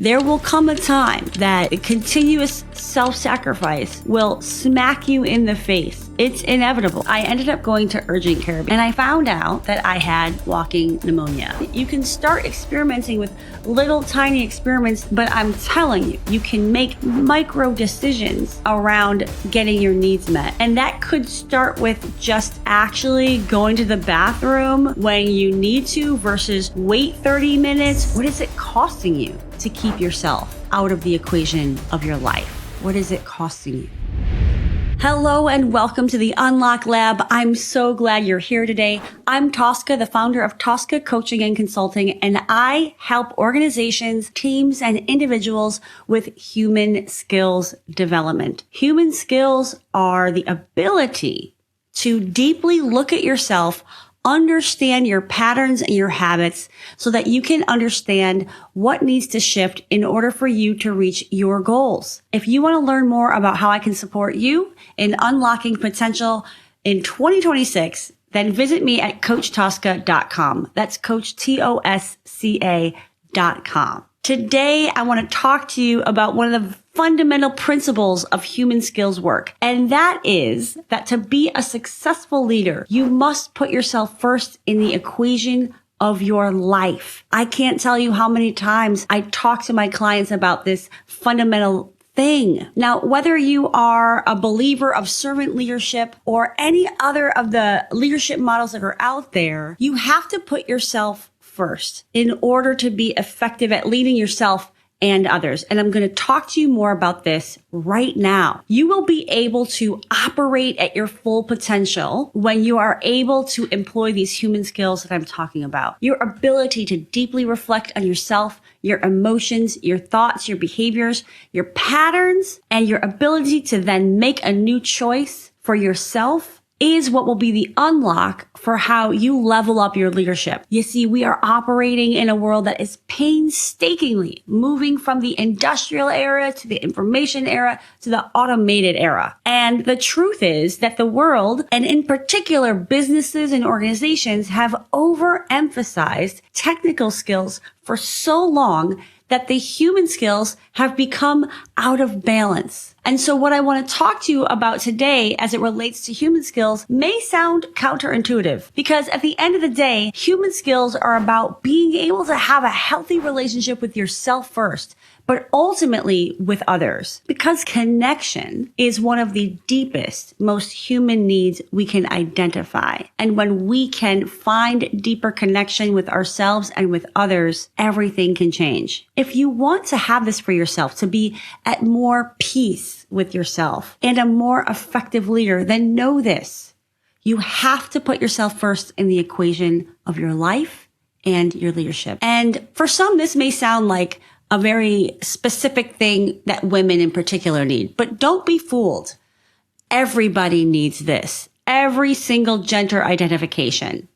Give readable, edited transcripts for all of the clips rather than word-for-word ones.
There will come a time that continuous self-sacrifice will smack you in the face. It's inevitable. I ended up going to urgent care and I found out that I had walking pneumonia. You can start experimenting with little tiny experiments, but I'm telling you, you can make micro decisions around getting your needs met. And that could start with just actually going to the bathroom when you need to versus wait 30 minutes. What is it costing you to keep yourself out of the equation of your life? What is it costing you? Hello and welcome to the Unlock Lab. I'm so glad you're here today. I'm Tosca, the founder of Tosca Coaching and Consulting, and I help organizations, teams, and individuals with human skills development. Human skills are the ability to deeply look at yourself, understand your patterns and your habits so that you can understand what needs to shift in order for you to reach your goals. If you want to learn more about how I can support you in unlocking potential in 2026, then visit me at CoachTosca.com. That's Coach Tosca.com. Today, I want to talk to you about one of the fundamental principles of human skills work. And that is that to be a successful leader, you must put yourself first in the equation of your life. I can't tell you how many times I talk to my clients about this fundamental thing. Now, whether you are a believer of servant leadership or any other of the leadership models that are out there, you have to put yourself first in order to be effective at leading yourself and others. And I'm going to talk to you more about this right now. You will be able to operate at your full potential when you are able to employ these human skills that I'm talking about. Your ability to deeply reflect on yourself, your emotions, your thoughts, your behaviors, your patterns, and your ability to then make a new choice for yourself is what will be the unlock for how you level up your leadership. You see, we are operating in a world that is painstakingly moving from the industrial era to the information era to the automated era. And the truth is that the world, and in particular businesses and organizations, have overemphasized technical skills for so long that the human skills have become out of balance. And so what I want to talk to you about today as it relates to human skills may sound counterintuitive because at the end of the day, human skills are about being able to have a healthy relationship with yourself first, but ultimately with others, because connection is one of the deepest, most human needs we can identify. And when we can find deeper connection with ourselves and with others, everything can change. If you want to have this for yourself, to be at more peace with yourself and a more effective leader, then know this. You have to put yourself first in the equation of your life and your leadership. And for some, this may sound like a very specific thing that women in particular need. But don't be fooled. Everybody needs this. Every single gender identification.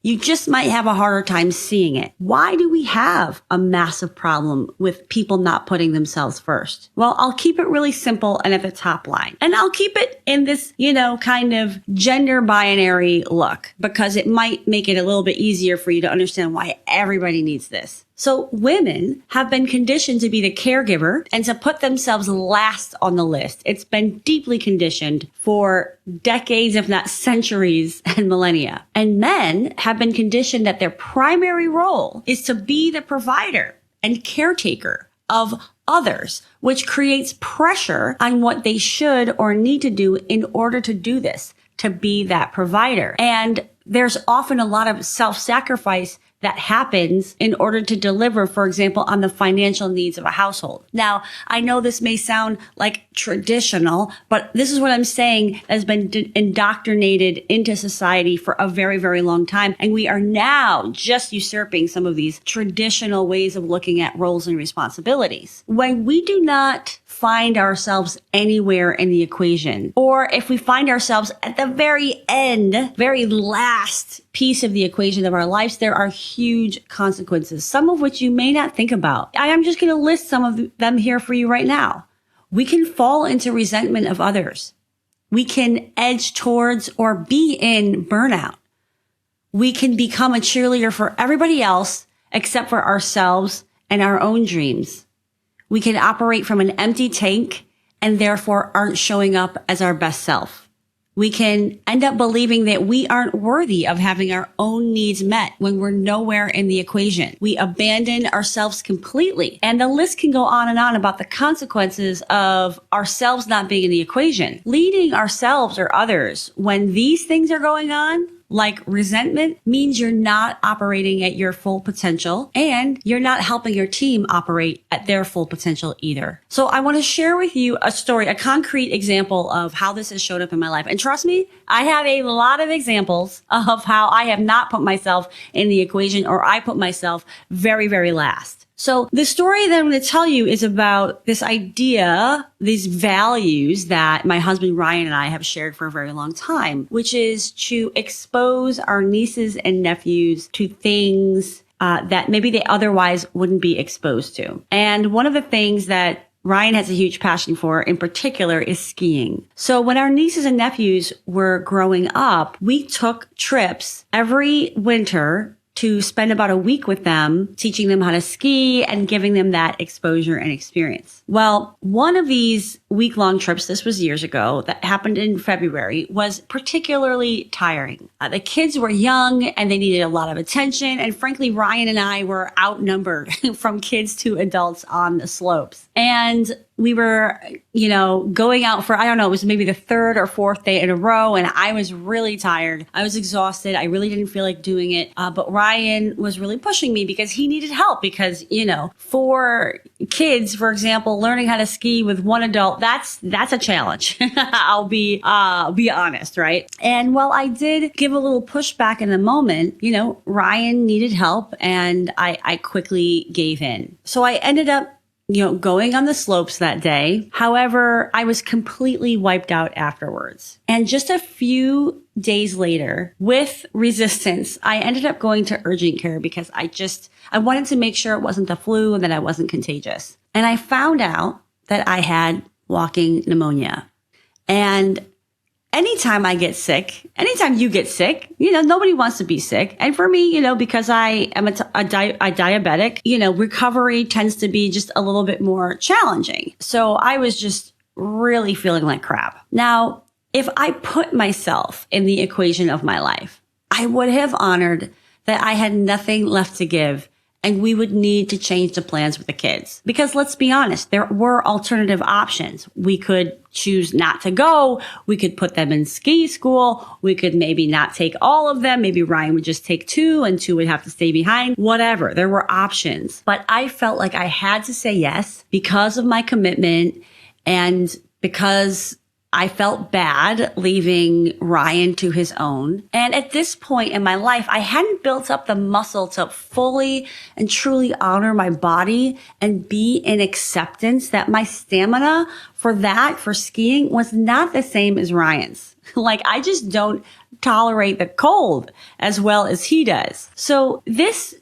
You just might have a harder time seeing it. Why do we have a massive problem with people not putting themselves first? Well, I'll keep it really simple and at the top line. And I'll keep it in this, kind of gender binary look because it might make it a little bit easier for you to understand why everybody needs this. So women have been conditioned to be the caregiver and to put themselves last on the list. It's been deeply conditioned for decades, if not centuries and millennia. And men have been conditioned that their primary role is to be the provider and caretaker of others, which creates pressure on what they should or need to do in order to do this, to be that provider. And there's often a lot of self-sacrifice that happens in order to deliver, for example, on the financial needs of a household. Now, I know this may sound like traditional, but this is what I'm saying has been indoctrinated into society for a very, very long time. And we are now just usurping some of these traditional ways of looking at roles and responsibilities. When we do not find ourselves anywhere in the equation, or if we find ourselves at the very end, very last piece of the equation of our lives, there are huge consequences, some of which you may not think about. I am just going to list some of them here for you right now. We can fall into resentment of others. We can edge towards or be in burnout. We can become a cheerleader for everybody else except for ourselves and our own dreams. We can operate from an empty tank and therefore aren't showing up as our best self. We can end up believing that we aren't worthy of having our own needs met when we're nowhere in the equation. We abandon ourselves completely. And the list can go on and on about the consequences of ourselves not being in the equation. Leading ourselves or others when these things are going on, like resentment, means you're not operating at your full potential and you're not helping your team operate at their full potential either. So I want to share with you a story, a concrete example of how this has showed up in my life. And trust me, I have a lot of examples of how I have not put myself in the equation or I put myself very, very last. So the story that I'm going to tell you is about this idea, these values that my husband Ryan and I have shared for a very long time, which is to expose our nieces and nephews to things that maybe they otherwise wouldn't be exposed to. And one of the things that Ryan has a huge passion for in particular is skiing. So when our nieces and nephews were growing up, we took trips every winter to spend about a week with them, teaching them how to ski and giving them that exposure and experience. Well, one of these week-long trips, this was years ago, that happened in February, was particularly tiring. The kids were young and they needed a lot of attention. And frankly, Ryan and I were outnumbered from kids to adults on the slopes. And we were, going out for, it was maybe the third or fourth day in a row. And I was really tired. I was exhausted. I really didn't feel like doing it. But Ryan was really pushing me because he needed help because, for kids, for example, learning how to ski with one adult, that's a challenge. I'll be honest, right? And while I did give a little pushback in the moment, Ryan needed help and I quickly gave in. So I ended up going on the slopes that day. However, I was completely wiped out afterwards. And just a few days later, with resistance, I ended up going to urgent care because I wanted to make sure it wasn't the flu and that I wasn't contagious. And I found out that I had walking pneumonia. And anytime I get sick, anytime you get sick, nobody wants to be sick. And for me, because I am a diabetic, recovery tends to be just a little bit more challenging. So I was just really feeling like crap. Now, if I put myself in the equation of my life, I would have honored that I had nothing left to give and we would need to change the plans with the kids. Because let's be honest, there were alternative options. We could choose not to go. We could put them in ski school. We could maybe not take all of them. Maybe Ryan would just take 2 and 2 would have to stay behind. Whatever. There were options. But I felt like I had to say yes because of my commitment and because I felt bad leaving Ryan to his own. And at this point in my life, I hadn't built up the muscle to fully and truly honor my body and be in acceptance that my stamina for skiing was not the same as Ryan's. Like, I just don't tolerate the cold as well as he does. So this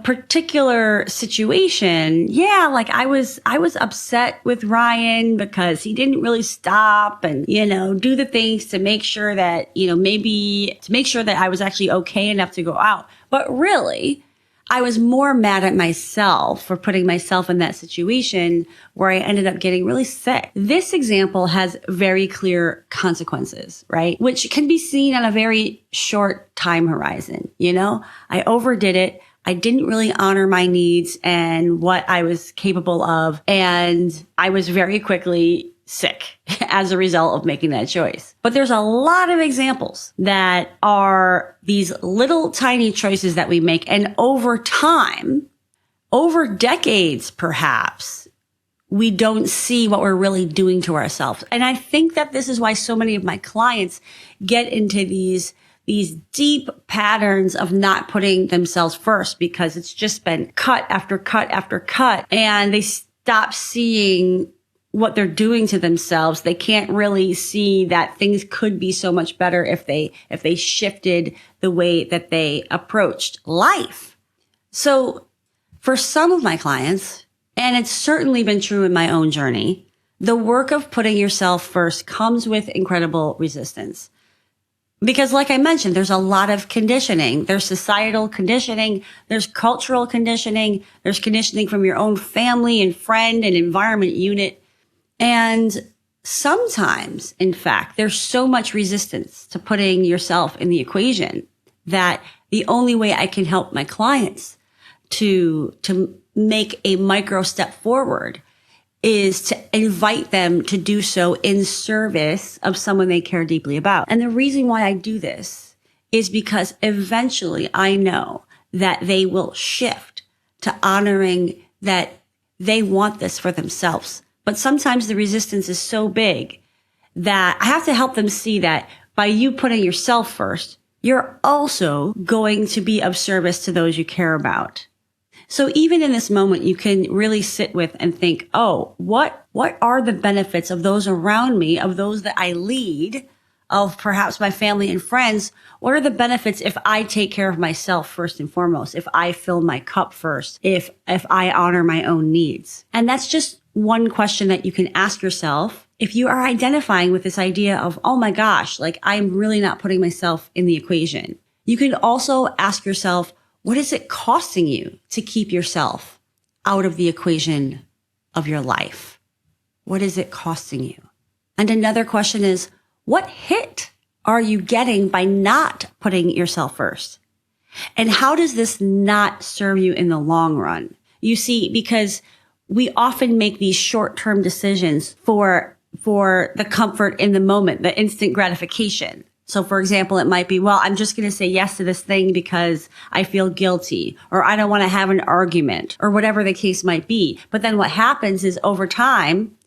particular situation, I was upset with Ryan because he didn't really stop and, do the things to make sure that, maybe to make sure that I was actually okay enough to go out. But really, I was more mad at myself for putting myself in that situation where I ended up getting really sick. This example has very clear consequences, right? Which can be seen on a very short time horizon. I overdid it. I didn't really honor my needs and what I was capable of. And I was very quickly sick as a result of making that choice. But there's a lot of examples that are these little tiny choices that we make. And over time, over decades, perhaps, we don't see what we're really doing to ourselves. And I think that this is why so many of my clients get into these deep patterns of not putting themselves first because it's just been cut after cut after cut and they stop seeing what they're doing to themselves. They can't really see that things could be so much better if they shifted the way that they approached life. So for some of my clients, and it's certainly been true in my own journey, the work of putting yourself first comes with incredible resistance. Because like I mentioned, there's a lot of conditioning. There's societal conditioning. There's cultural conditioning. There's conditioning from your own family and friend and environment unit. And sometimes, in fact, there's so much resistance to putting yourself in the equation that the only way I can help my clients to make a micro step forward is to invite them to do so in service of someone they care deeply about. And the reason why I do this is because eventually I know that they will shift to honoring that they want this for themselves. But sometimes the resistance is so big that I have to help them see that by you putting yourself first, you're also going to be of service to those you care about. So even in this moment, you can really sit with and think, oh, what are the benefits of those around me, of those that I lead, of perhaps my family and friends? What are the benefits if I take care of myself first and foremost, if I fill my cup first, if I honor my own needs? And that's just one question that you can ask yourself if you are identifying with this idea of, oh my gosh, like I'm really not putting myself in the equation. You can also ask yourself, what is it costing you to keep yourself out of the equation of your life? What is it costing you? And another question is, what hit are you getting by not putting yourself first? And how does this not serve you in the long run? You see, because we often make these short-term decisions for the comfort in the moment, the instant gratification. So for example, it might be, well, I'm just going to say yes to this thing because I feel guilty, or I don't want to have an argument, or whatever the case might be. But then what happens is over time,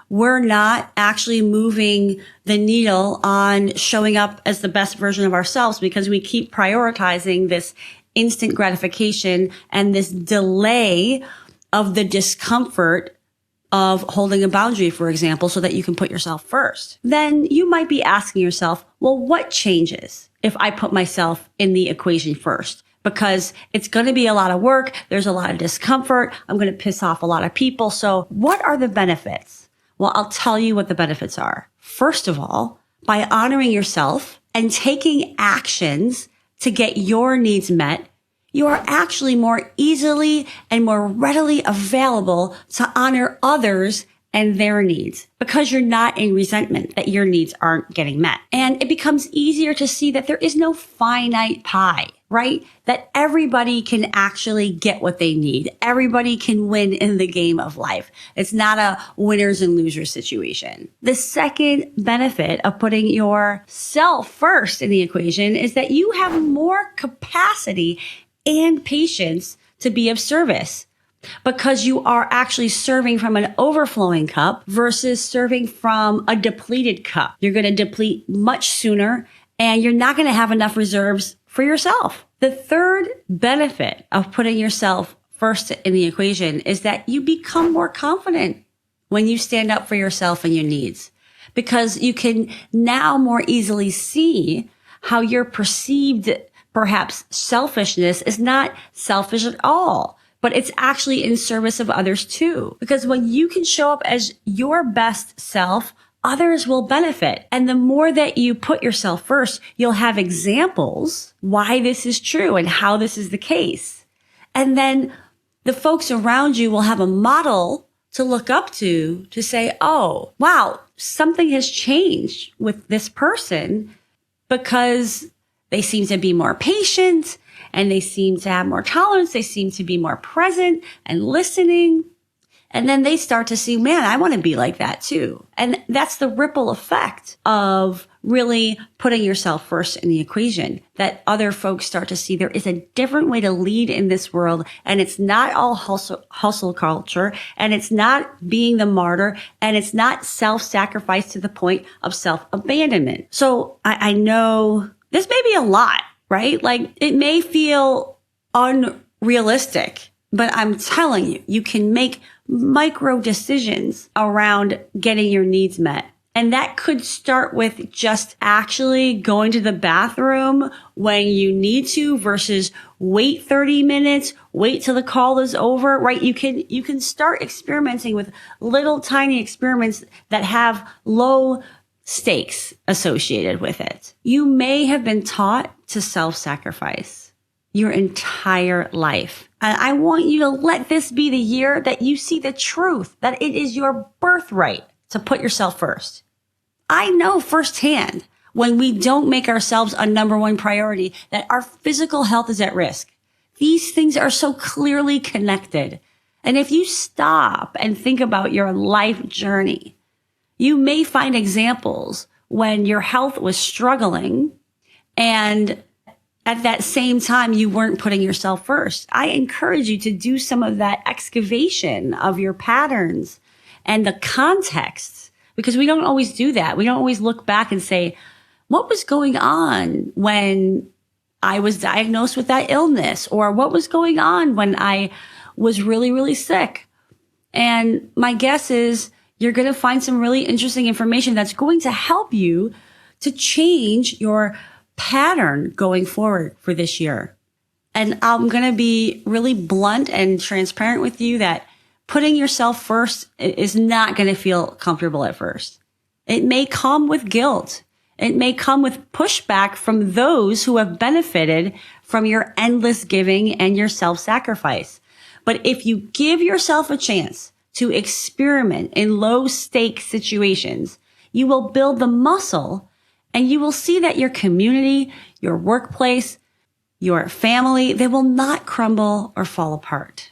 we're not actually moving the needle on showing up as the best version of ourselves because we keep prioritizing this instant gratification and this delay of the discomfort of holding a boundary, for example, so that you can put yourself first. Then you might be asking yourself, well, what changes if I put myself in the equation first? Because it's going to be a lot of work. There's a lot of discomfort. I'm going to piss off a lot of people. So what are the benefits? Well, I'll tell you what the benefits are. First of all, by honoring yourself and taking actions to get your needs met, you are actually more easily and more readily available to honor others and their needs because you're not in resentment that your needs aren't getting met. And it becomes easier to see that there is no finite pie, right? That everybody can actually get what they need. Everybody can win in the game of life. It's not a winners and losers situation. The second benefit of putting yourself first in the equation is that you have more capacity and patience to be of service because you are actually serving from an overflowing cup versus serving from a depleted cup. You're going to deplete much sooner and you're not going to have enough reserves for yourself. The third benefit of putting yourself first in the equation is that you become more confident when you stand up for yourself and your needs because you can now more easily see how your perceived perhaps selfishness is not selfish at all, but it's actually in service of others too. Because when you can show up as your best self, others will benefit. And the more that you put yourself first, you'll have examples why this is true and how this is the case. And then the folks around you will have a model to look up to say, oh, wow, something has changed with this person because they seem to be more patient and they seem to have more tolerance. They seem to be more present and listening. And then they start to see, man, I want to be like that too. And that's the ripple effect of really putting yourself first in the equation, that other folks start to see there is a different way to lead in this world. And it's not all hustle culture. And it's not being the martyr. And it's not self-sacrifice to the point of self-abandonment. So I know this may be a lot, right? Like it may feel unrealistic, but I'm telling you, you can make micro decisions around getting your needs met. And that could start with just actually going to the bathroom when you need to versus wait 30 minutes, wait till the call is over, right? You can start experimenting with little tiny experiments that have low stakes associated with it. You may have been taught to self-sacrifice your entire life. And I want you to let this be the year that you see the truth, that it is your birthright to put yourself first. I know firsthand when we don't make ourselves a number one priority that our physical health is at risk. These things are so clearly connected. And if you stop and think about your life journey, you may find examples when your health was struggling and at that same time you weren't putting yourself first. I encourage you to do some of that excavation of your patterns and the context, because we don't always do that. We don't always look back and say, what was going on when I was diagnosed with that illness? Or what was going on when I was really, really sick? And my guess is you're going to find some really interesting information that's going to help you to change your pattern going forward for this year. And I'm going to be really blunt and transparent with you that putting yourself first is not going to feel comfortable at first. It may come with guilt. It may come with pushback from those who have benefited from your endless giving and your self-sacrifice. But if you give yourself a chance to experiment in low-stake situations, you will build the muscle and you will see that your community, your workplace, your family, they will not crumble or fall apart.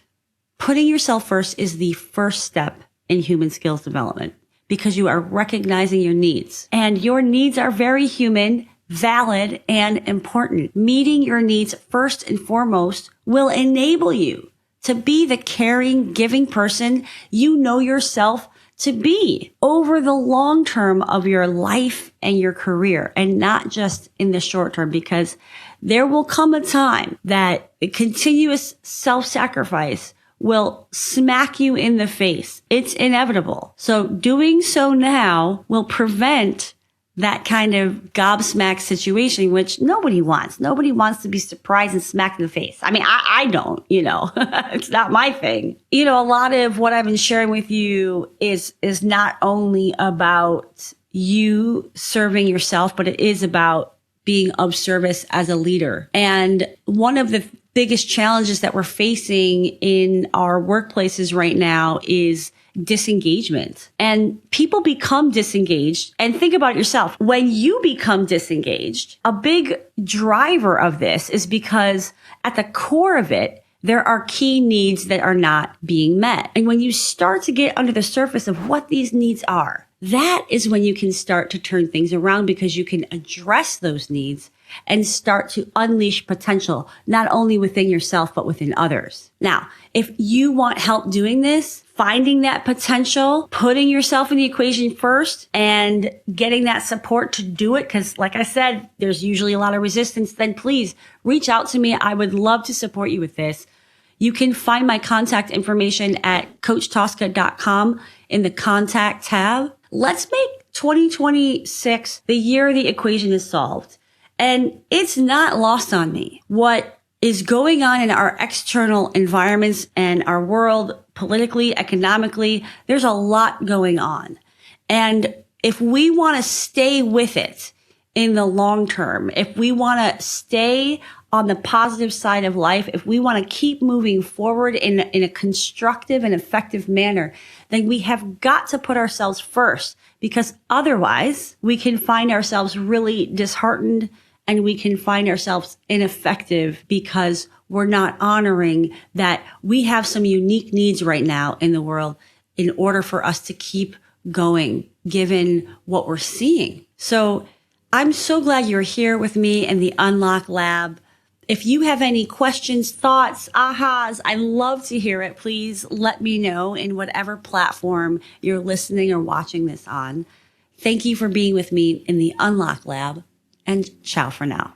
Putting yourself first is the first step in human skills development because you are recognizing your needs. And your needs are very human, valid, and important. Meeting your needs first and foremost will enable you to be the caring, giving person you know yourself to be over the long term of your life and your career, and not just in the short term, because there will come a time that continuous self-sacrifice will smack you in the face. It's inevitable. So doing so now will prevent that kind of gobsmack situation, which nobody wants. Nobody wants to be surprised and smacked in the face. I mean, I don't, it's not my thing. A lot of what I've been sharing with you is not only about you serving yourself, but it is about being of service as a leader. And one of the biggest challenges that we're facing in our workplaces right now is disengagement. And people become disengaged. And think about it yourself. When you become disengaged, a big driver of this is because at the core of it, there are key needs that are not being met. And when you start to get under the surface of what these needs are, that is when you can start to turn things around, because you can address those needs and start to unleash potential, not only within yourself, but within others. Now, if you want help doing this, finding that potential, putting yourself in the equation first and getting that support to do it, because like I said, there's usually a lot of resistance, then please reach out to me. I would love to support you with this. You can find my contact information at coachtosca.com in the contact tab. Let's make 2026 the year the equation is solved. And it's not lost on me what is going on in our external environments and our world politically, economically. There's a lot going on. And if we want to stay with it in the long term, if we want to stay on the positive side of life, if we want to keep moving forward in a constructive and effective manner, then we have got to put ourselves first, because otherwise we can find ourselves really disheartened and we can find ourselves ineffective because we're not honoring that we have some unique needs right now in the world in order for us to keep going, given what we're seeing. So I'm so glad you're here with me in the Unlock Lab. If you have any questions, thoughts, ahas, I'd love to hear it. Please let me know in whatever platform you're listening or watching this on. Thank you for being with me in the Unlock Lab, and ciao for now.